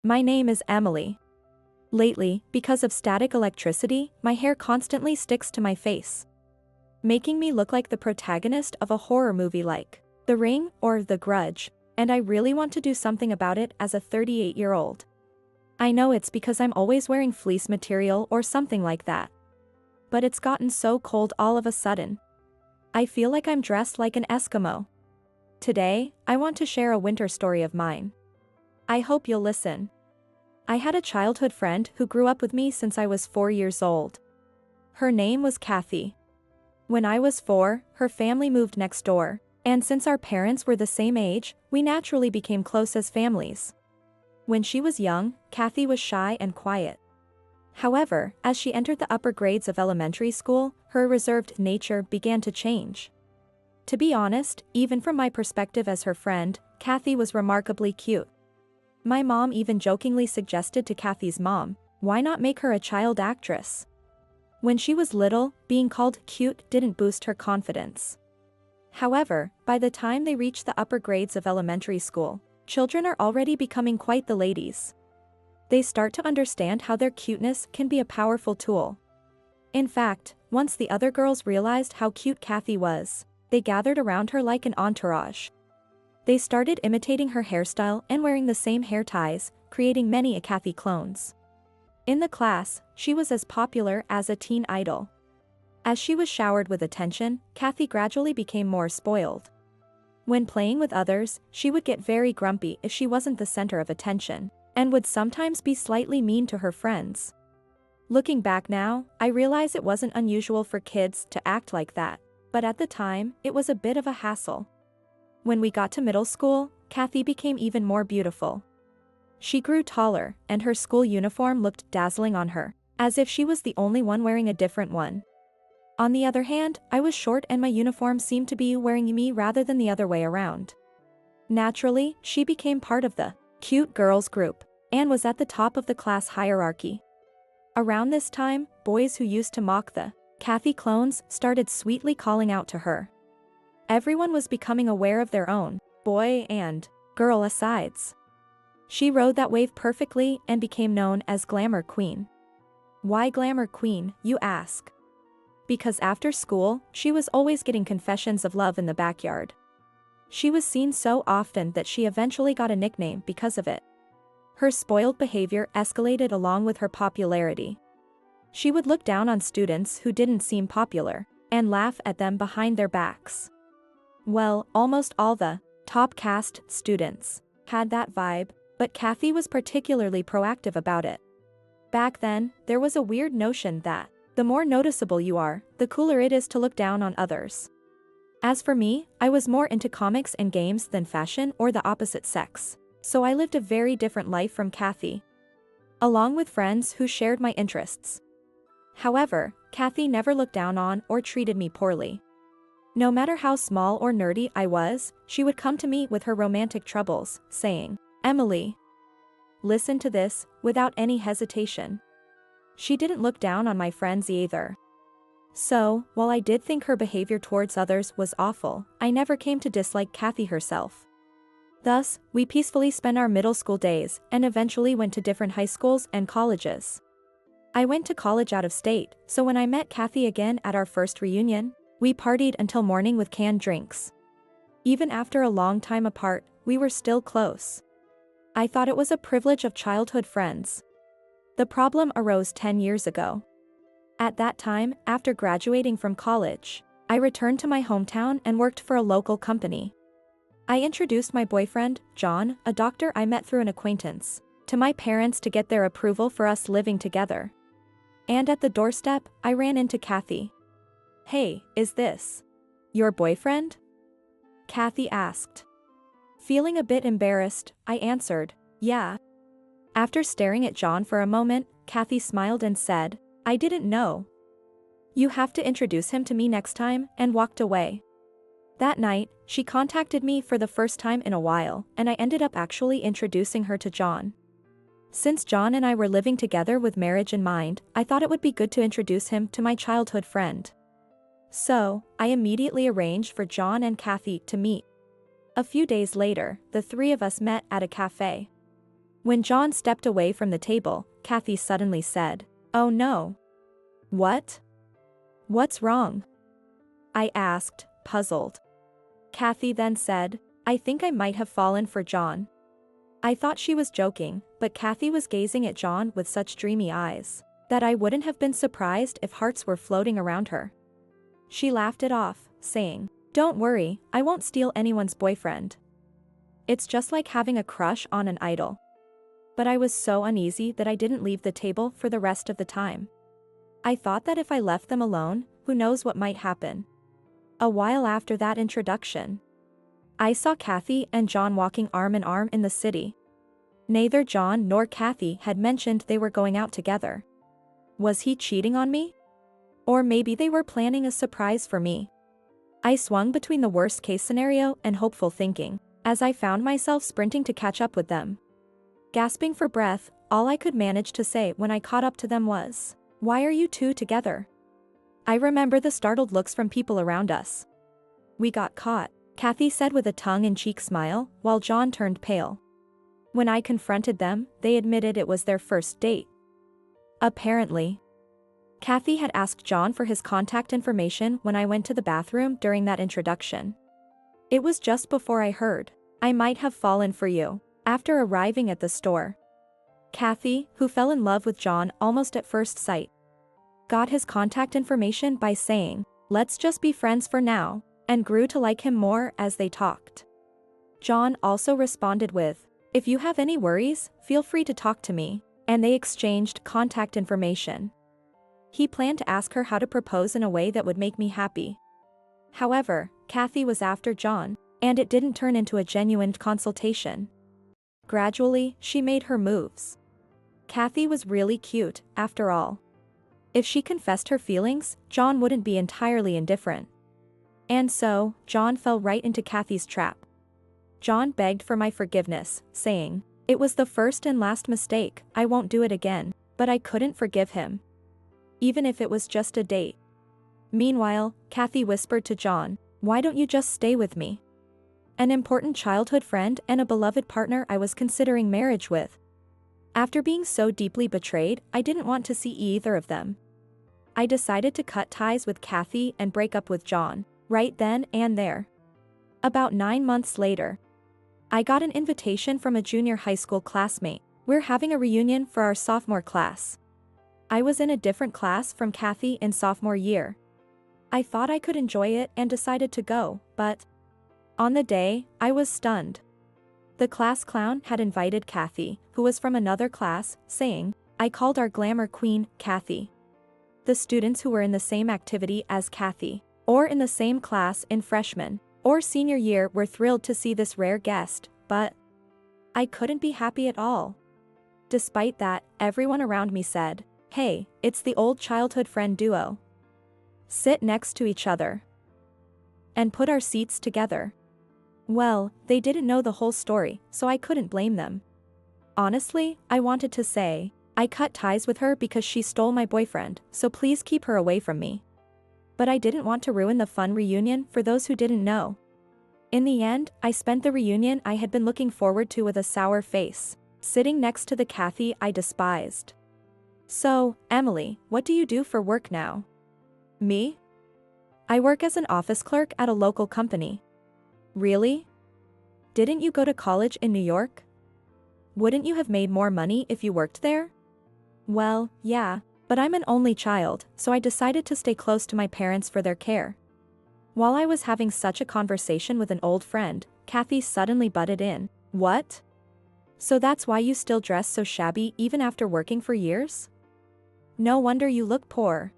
My name is Emily. Lately, because of static electricity, my hair constantly sticks to my face, making me look like the protagonist of a horror movie like The Ring or The Grudge, and I really want to do something about it as a 38-year-old. I know it's because I'm always wearing fleece material or something like that. But it's gotten so cold all of a sudden. I feel like I'm dressed like an Eskimo. Today, I want to share a winter story of mine. I hope you'll listen. I had a childhood friend who grew up with me since I was 4 years old. Her name was Kathy. When I was 4, her family moved next door, and since our parents were the same age, we naturally became close as families. When she was young, Kathy was shy and quiet. However, as she entered the upper grades of elementary school, her reserved nature began to change. To be honest, even from my perspective as her friend, Kathy was remarkably cute. My mom even jokingly suggested to Kathy's mom, why not make her a child actress? When she was little, being called cute didn't boost her confidence. However, by the time they reached the upper grades of elementary school, children are already becoming quite the ladies. They start to understand how their cuteness can be a powerful tool. In fact, once the other girls realized how cute Kathy was, they gathered around her like an entourage. They started imitating her hairstyle and wearing the same hair ties, creating many a Kathy clones. In the class, she was as popular as a teen idol. As she was showered with attention, Kathy gradually became more spoiled. When playing with others, she would get very grumpy if she wasn't the center of attention, and would sometimes be slightly mean to her friends. Looking back now, I realize it wasn't unusual for kids to act like that, but at the time, it was a bit of a hassle. When we got to middle school, Kathy became even more beautiful. She grew taller, and her school uniform looked dazzling on her, as if she was the only one wearing a different one. On the other hand, I was short and my uniform seemed to be wearing me rather than the other way around. Naturally, she became part of the cute girls group, and was at the top of the class hierarchy. Around this time, boys who used to mock the Kathy clones started sweetly calling out to her. Everyone was becoming aware of their own boy and girl asides. She rode that wave perfectly and became known as Glamour Queen. Why Glamour Queen, you ask? Because after school, she was always getting confessions of love in the backyard. She was seen so often that she eventually got a nickname because of it. Her spoiled behavior escalated along with her popularity. She would look down on students who didn't seem popular, and laugh at them behind their backs. Well, almost all the top caste students had that vibe, but Kathy was particularly proactive about it. Back then, there was a weird notion that the more noticeable you are, the cooler it is to look down on others. As for me, I was more into comics and games than fashion or the opposite sex, so I lived a very different life from Kathy, along with friends who shared my interests. However, Kathy never looked down on or treated me poorly. No matter how small or nerdy I was, she would come to me with her romantic troubles, saying, "Emily, listen to this," without any hesitation. She didn't look down on my friends either. So, while I did think her behavior towards others was awful, I never came to dislike Kathy herself. Thus, we peacefully spent our middle school days and eventually went to different high schools and colleges. I went to college out of state, so when I met Kathy again at our first reunion, we partied until morning with canned drinks. Even after a long time apart, we were still close. I thought it was a privilege of childhood friends. The problem arose 10 years ago. At that time, after graduating from college, I returned to my hometown and worked for a local company. I introduced my boyfriend, John, a doctor I met through an acquaintance, to my parents to get their approval for us living together. And at the doorstep, I ran into Kathy. "Hey, is this your boyfriend?" Kathy asked. Feeling a bit embarrassed, I answered, "Yeah." After staring at John for a moment, Kathy smiled and said, "I didn't know. You have to introduce him to me next time," and walked away. That night, she contacted me for the first time in a while, and I ended up actually introducing her to John. Since John and I were living together with marriage in mind, I thought it would be good to introduce him to my childhood friend. So, I immediately arranged for John and Kathy to meet. A few days later, the three of us met at a cafe. When John stepped away from the table, Kathy suddenly said, "Oh no." "What? What's wrong?" I asked, puzzled. Kathy then said, "I think I might have fallen for John." I thought she was joking, but Kathy was gazing at John with such dreamy eyes that I wouldn't have been surprised if hearts were floating around her. She laughed it off, saying, "Don't worry, I won't steal anyone's boyfriend. It's just like having a crush on an idol." But I was so uneasy that I didn't leave the table for the rest of the time. I thought that if I left them alone, who knows what might happen. A while after that introduction, I saw Kathy and John walking arm in arm in the city. Neither John nor Kathy had mentioned they were going out together. Was he cheating on me? Or maybe they were planning a surprise for me. I swung between the worst-case scenario and hopeful thinking, as I found myself sprinting to catch up with them. Gasping for breath, all I could manage to say when I caught up to them was, "Why are you two together?" I remember the startled looks from people around us. "We got caught," Kathy said with a tongue-in-cheek smile, while John turned pale. When I confronted them, they admitted it was their first date. Apparently, Kathy had asked John for his contact information when I went to the bathroom during that introduction. It was just before I heard, "I might have fallen for you," after arriving at the store. Kathy, who fell in love with John almost at first sight, got his contact information by saying, "Let's just be friends for now," and grew to like him more as they talked. John also responded with, "If you have any worries, feel free to talk to me," and they exchanged contact information. He planned to ask her how to propose in a way that would make me happy. However, Kathy was after John, and it didn't turn into a genuine consultation. Gradually, she made her moves. Kathy was really cute, after all. If she confessed her feelings, John wouldn't be entirely indifferent. And so, John fell right into Kathy's trap. John begged for my forgiveness, saying, "It was the first and last mistake, I won't do it again," but I couldn't forgive him. Even if it was just a date. Meanwhile, Kathy whispered to John, "Why don't you just stay with me? An important childhood friend and a beloved partner I was considering marriage with." After being so deeply betrayed, I didn't want to see either of them. I decided to cut ties with Kathy and break up with John, right then and there. About 9 months later, I got an invitation from a junior high school classmate. We're having a reunion for our sophomore class. I was in a different class from Kathy in sophomore year. I thought I could enjoy it and decided to go, but on the day, I was stunned. The class clown had invited Kathy, who was from another class, saying, "I called our glamour queen, Kathy." The students who were in the same activity as Kathy, or in the same class in freshman or senior year were thrilled to see this rare guest, but I couldn't be happy at all. Despite that, everyone around me said, "Hey, it's the old childhood friend duo. Sit next to each other and put our seats together." Well, they didn't know the whole story, so I couldn't blame them. Honestly, I wanted to say, "I cut ties with her because she stole my boyfriend, so please keep her away from me." But I didn't want to ruin the fun reunion for those who didn't know. In the end, I spent the reunion I had been looking forward to with a sour face, sitting next to the Kathy I despised. "So, Emily, what do you do for work now?" "Me? I work as an office clerk at a local company." "Really? Didn't you go to college in New York? Wouldn't you have made more money if you worked there?" "Well, yeah, but I'm an only child, so I decided to stay close to my parents for their care." While I was having such a conversation with an old friend, Kathy suddenly butted in. "What? So that's why you still dress so shabby even after working for years? No wonder you look poor."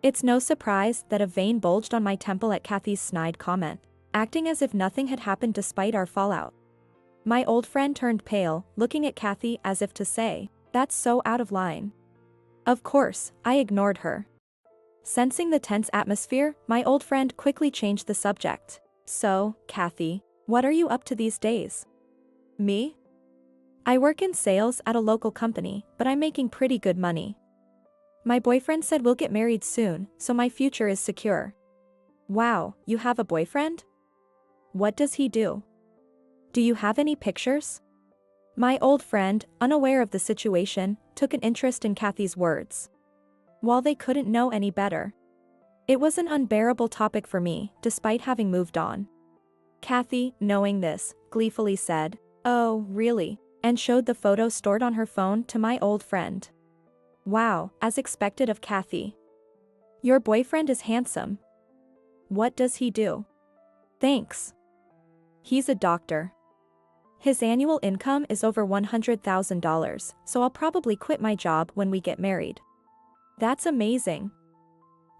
It's no surprise that a vein bulged on my temple at Kathy's snide comment, acting as if nothing had happened despite our fallout. My old friend turned pale, looking at Kathy as if to say, "That's so out of line." Of course, I ignored her. Sensing the tense atmosphere, my old friend quickly changed the subject. "So, Kathy, what are you up to these days?" "Me? I work in sales at a local company, but I'm making pretty good money. My boyfriend said we'll get married soon, so my future is secure." "Wow, you have a boyfriend? What does he do? Do you have any pictures?" My old friend, unaware of the situation, took an interest in Kathy's words. While they couldn't know any better. It was an unbearable topic for me, despite having moved on. Kathy, knowing this, gleefully said, "Oh, really?" and showed the photo stored on her phone to my old friend. Wow, as expected of Kathy. Your boyfriend is handsome. What does he do? Thanks. He's a doctor. His annual income is over $100,000, so I'll probably quit my job when we get married. That's amazing.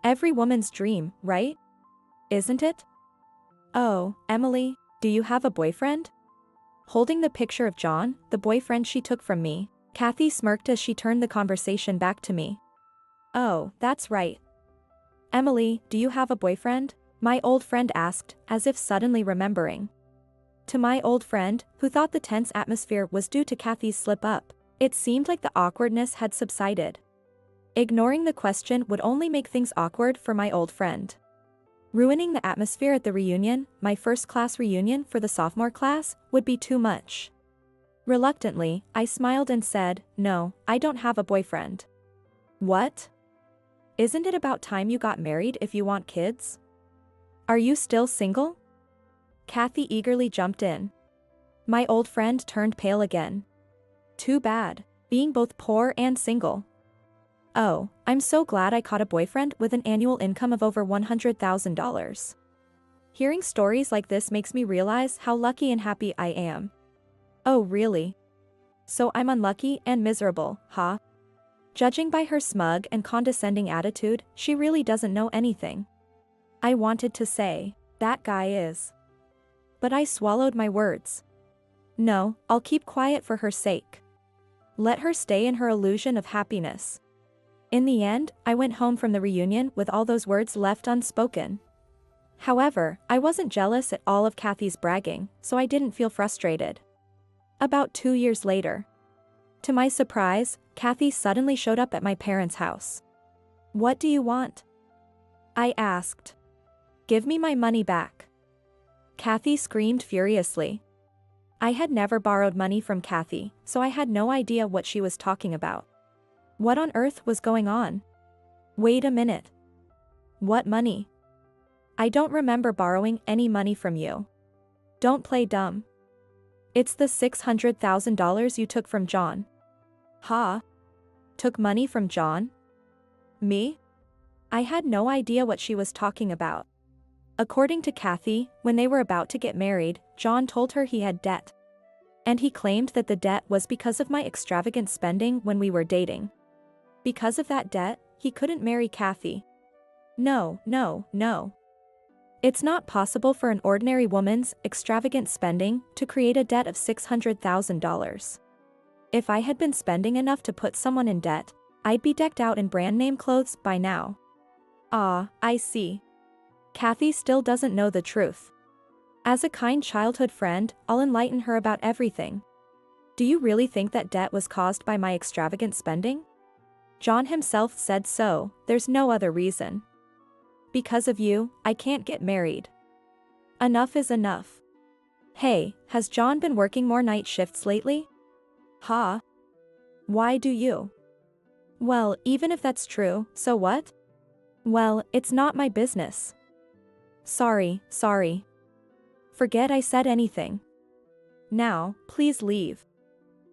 Every woman's dream, right? Isn't it? Oh, Emily, do you have a boyfriend? Holding the picture of John, the boyfriend she took from me, Kathy smirked as she turned the conversation back to me. Oh, that's right. Emily, do you have a boyfriend? My old friend asked, as if suddenly remembering. To my old friend, who thought the tense atmosphere was due to Kathy's slip-up, it seemed like the awkwardness had subsided. Ignoring the question would only make things awkward for my old friend. Ruining the atmosphere at the reunion, my first-class reunion for the sophomore class, would be too much. Reluctantly, I smiled and said, "No, I don't have a boyfriend." What? Isn't it about time you got married if you want kids? Are you still single? Kathy eagerly jumped in. My old friend turned pale again. Too bad, being both poor and single. Oh, I'm so glad I caught a boyfriend with an annual income of over $100,000. Hearing stories like this makes me realize how lucky and happy I am. Oh really? So I'm unlucky and miserable, huh? Judging by her smug and condescending attitude, she really doesn't know anything. I wanted to say, that guy is. But I swallowed my words. No, I'll keep quiet for her sake. Let her stay in her illusion of happiness. In the end, I went home from the reunion with all those words left unspoken. However, I wasn't jealous at all of Kathy's bragging, so I didn't feel frustrated. About 2 years later. To my surprise, Kathy suddenly showed up at my parents' house. What do you want? I asked. Give me my money back. Kathy screamed furiously. I had never borrowed money from Kathy, so I had no idea what she was talking about. What on earth was going on? Wait a minute. What money? I don't remember borrowing any money from you. Don't play dumb. It's the $600,000 you took from John. Huh? Took money from John? Me? I had no idea what she was talking about. According to Kathy, when they were about to get married, John told her he had debt. And he claimed that the debt was because of my extravagant spending when we were dating. Because of that debt, he couldn't marry Kathy. No. It's not possible for an ordinary woman's extravagant spending to create a debt of $600,000. If I had been spending enough to put someone in debt, I'd be decked out in brand name clothes by now. Ah, I see. Kathy still doesn't know the truth. As a kind childhood friend, I'll enlighten her about everything. Do you really think that debt was caused by my extravagant spending? John himself said so, there's no other reason. Because of you, I can't get married. Enough is enough. Hey, has John been working more night shifts lately? Huh? Why do you? Well, even if that's true, so what? Well, it's not my business. Sorry. Forget I said anything. Now, please leave.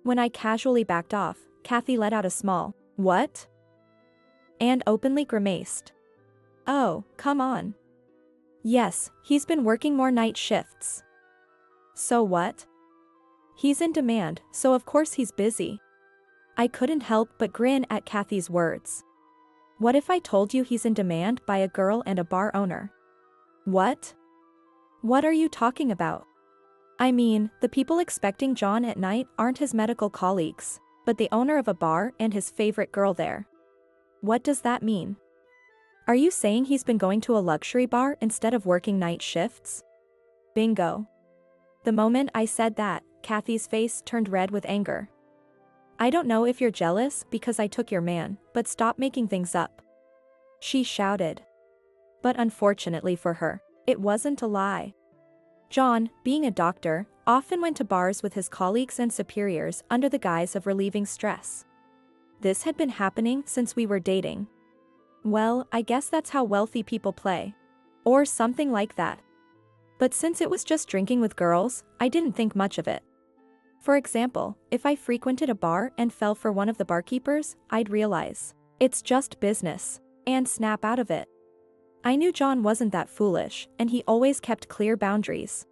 When I casually backed off, Kathy let out a small, "What?" and openly grimaced. Oh, come on. Yes, he's been working more night shifts. So what? He's in demand, so of course he's busy. I couldn't help but grin at Kathy's words. What if I told you he's in demand by a girl and a bar owner? What? What are you talking about? I mean, the people expecting John at night aren't his medical colleagues, but the owner of a bar and his favorite girl there. What does that mean? Are you saying he's been going to a luxury bar instead of working night shifts? Bingo. The moment I said that, Kathy's face turned red with anger. I don't know if you're jealous because I took your man, but stop making things up. She shouted. But unfortunately for her, it wasn't a lie. John, being a doctor, often went to bars with his colleagues and superiors under the guise of relieving stress. This had been happening since we were dating. Well, I guess that's how wealthy people play. Or something like that. But since it was just drinking with girls, I didn't think much of it. For example, if I frequented a bar and fell for one of the barkeepers, I'd realize, it's just business, and snap out of it. I knew John wasn't that foolish, and he always kept clear boundaries.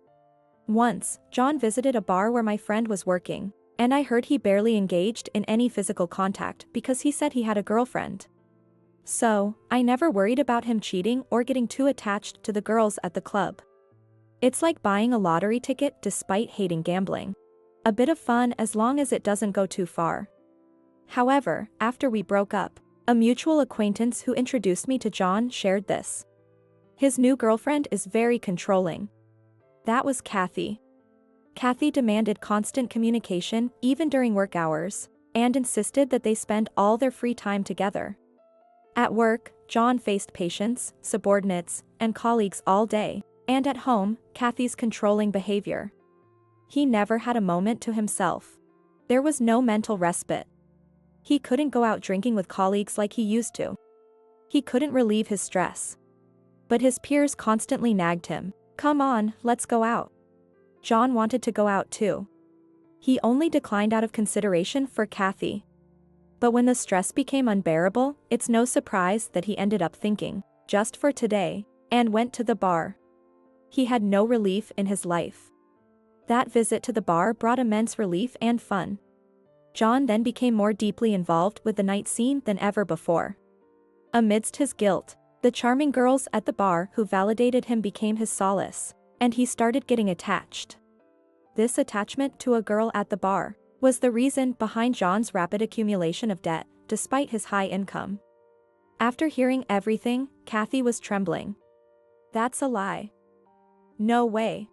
Once, John visited a bar where my friend was working, and I heard he barely engaged in any physical contact because he said he had a girlfriend. So, I never worried about him cheating or getting too attached to the girls at the club. It's like buying a lottery ticket despite hating gambling. A bit of fun as long as it doesn't go too far. However, after we broke up, a mutual acquaintance who introduced me to John shared this. His new girlfriend is very controlling. That was Kathy. Kathy demanded constant communication even during work hours, and insisted that they spend all their free time together. At work, John faced patients, subordinates, and colleagues all day, and at home, Kathy's controlling behavior. He never had a moment to himself. There was no mental respite. He couldn't go out drinking with colleagues like he used to. He couldn't relieve his stress. But his peers constantly nagged him, "Come on, let's go out." John wanted to go out too. He only declined out of consideration for Kathy. But when the stress became unbearable, it's no surprise that he ended up thinking, just for today, and went to the bar. He had no relief in his life. That visit to the bar brought immense relief and fun. John then became more deeply involved with the night scene than ever before. Amidst his guilt, the charming girls at the bar who validated him became his solace, and he started getting attached. This attachment to a girl at the bar was the reason behind John's rapid accumulation of debt, despite his high income. After hearing everything, Kathy was trembling. "That's a lie. No way.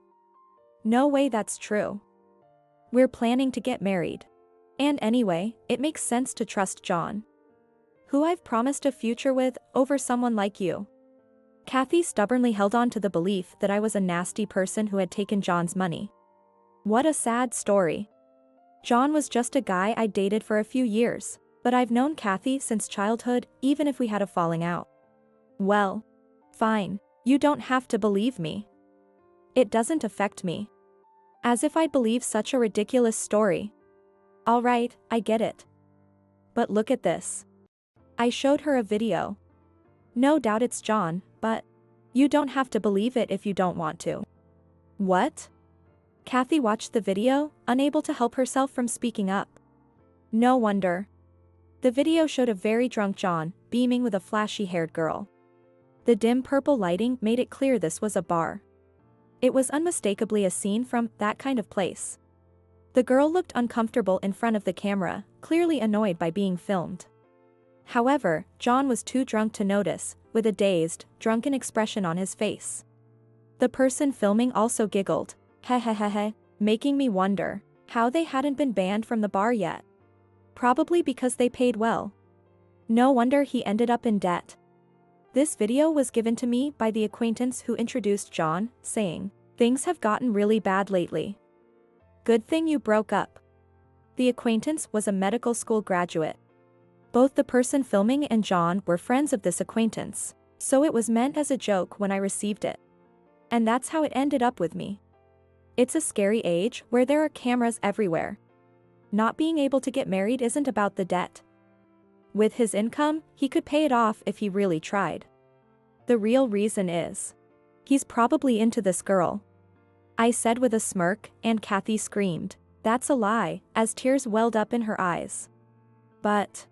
No way that's true. We're planning to get married. And anyway, it makes sense to trust John, who I've promised a future with, over someone like you." Kathy stubbornly held on to the belief that I was a nasty person who had taken John's money. What a sad story. John was just a guy I dated for a few years, but I've known Kathy since childhood, even if we had a falling out. Well, fine, you don't have to believe me. It doesn't affect me. As if I'd believe such a ridiculous story. Alright, I get it. But look at this. I showed her a video. No doubt it's John, but you don't have to believe it if you don't want to. What? Kathy watched the video, unable to help herself from speaking up. No wonder. The video showed a very drunk John, beaming with a flashy-haired girl. The dim purple lighting made it clear this was a bar. It was unmistakably a scene from That Kind of Place. The girl looked uncomfortable in front of the camera, clearly annoyed by being filmed. However, John was too drunk to notice, with a dazed, drunken expression on his face. The person filming also giggled, hehehehe, making me wonder how they hadn't been banned from the bar yet. Probably because they paid well. No wonder he ended up in debt. This video was given to me by the acquaintance who introduced John, saying, "Things have gotten really bad lately. Good thing you broke up." The acquaintance was a medical school graduate. Both the person filming and John were friends of this acquaintance, so it was meant as a joke when I received it. And that's how it ended up with me. It's a scary age where there are cameras everywhere. Not being able to get married isn't about the debt. With his income, he could pay it off if he really tried. The real reason is, he's probably into this girl. I said with a smirk, and Kathy screamed, "That's a lie," as tears welled up in her eyes. But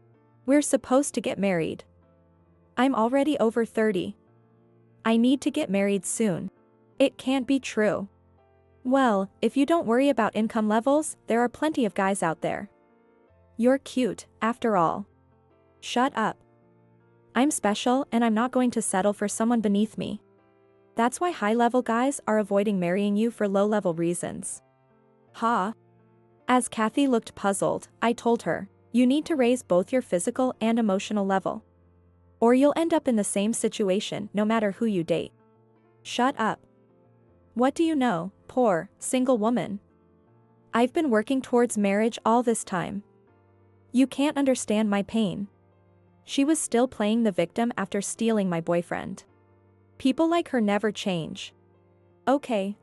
we're supposed to get married. I'm already over 30. I need to get married soon. It can't be true. Well, if you don't worry about income levels, there are plenty of guys out there. You're cute, after all. Shut up. I'm special and I'm not going to settle for someone beneath me. That's why high-level guys are avoiding marrying you for low-level reasons. Ha. As Kathy looked puzzled, I told her, "You need to raise both your physical and emotional level. Or you'll end up in the same situation no matter who you date." Shut up. What do you know, poor, single woman? I've been working towards marriage all this time. You can't understand my pain. She was still playing the victim after stealing my boyfriend. People like her never change. Okay.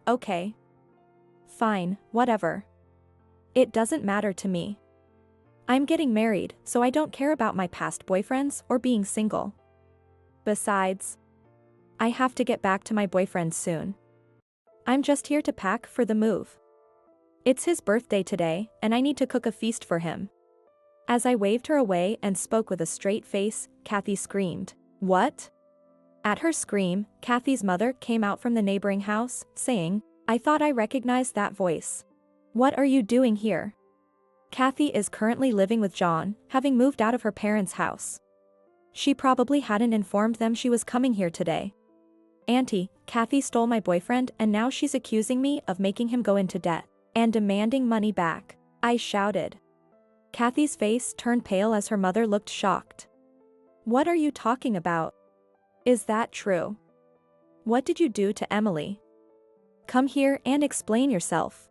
Fine, whatever. It doesn't matter to me. I'm getting married, so I don't care about my past boyfriends or being single. Besides, I have to get back to my boyfriend soon. I'm just here to pack for the move. It's his birthday today, and I need to cook a feast for him. As I waved her away and spoke with a straight face, Kathy screamed, "What?" At her scream, Kathy's mother came out from the neighboring house, saying, "I thought I recognized that voice. What are you doing here?" Kathy is currently living with John, having moved out of her parents' house. She probably hadn't informed them she was coming here today. "Auntie, Kathy stole my boyfriend and now she's accusing me of making him go into debt and demanding money back," I shouted. Kathy's face turned pale as her mother looked shocked. "What are you talking about? Is that true? What did you do to Emily? Come here and explain yourself."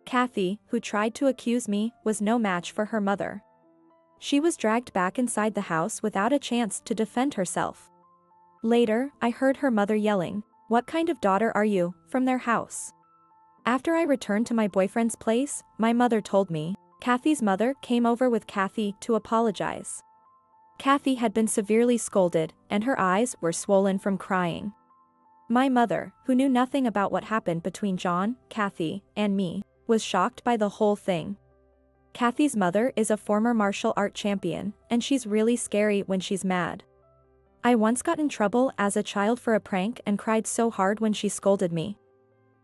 Kathy, who tried to accuse me, was no match for her mother. She was dragged back inside the house without a chance to defend herself. Later, I heard her mother yelling, "What kind of daughter are you?" from their house. After I returned to my boyfriend's place, my mother told me, Kathy's mother came over with Kathy to apologize. Kathy had been severely scolded, and her eyes were swollen from crying. My mother, who knew nothing about what happened between John, Kathy, and me, was shocked by the whole thing. Kathy's mother is a former martial art champion, and she's really scary when she's mad. I once got in trouble as a child for a prank and cried so hard when she scolded me.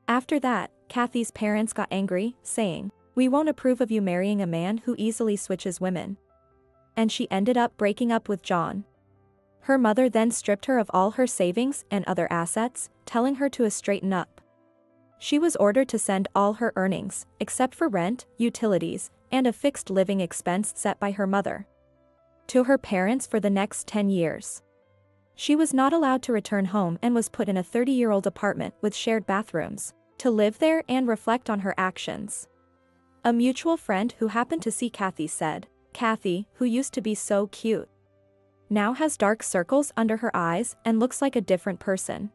After that, Kathy's parents got angry, saying, "We won't approve of you marrying a man who easily switches women." And she ended up breaking up with John. Her mother then stripped her of all her savings and other assets, telling her to straighten up. She was ordered to send all her earnings, except for rent, utilities, and a fixed living expense set by her mother, to her parents for the next 10 years. She was not allowed to return home and was put in a 30-year-old apartment with shared bathrooms, to live there and reflect on her actions. A mutual friend who happened to see Kathy said, "Kathy, who used to be so cute, now has dark circles under her eyes and looks like a different person."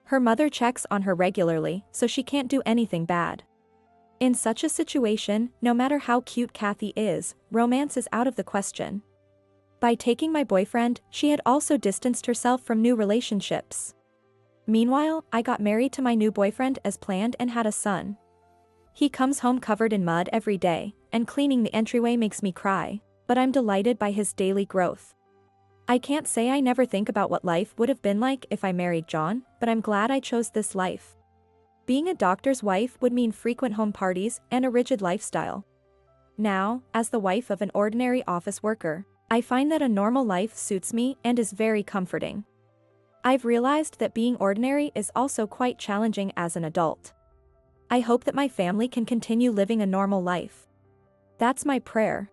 Her mother checks on her regularly, so she can't do anything bad. In such a situation, no matter how cute Kathy is, romance is out of the question. By taking my boyfriend, she had also distanced herself from new relationships. Meanwhile, I got married to my new boyfriend as planned and had a son. He comes home covered in mud every day, and cleaning the entryway makes me cry, but I'm delighted by his daily growth. I can't say I never think about what life would have been like if I married John, but I'm glad I chose this life. Being a doctor's wife would mean frequent home parties and a rigid lifestyle. Now, as the wife of an ordinary office worker, I find that a normal life suits me and is very comforting. I've realized that being ordinary is also quite challenging as an adult. I hope that my family can continue living a normal life. That's my prayer.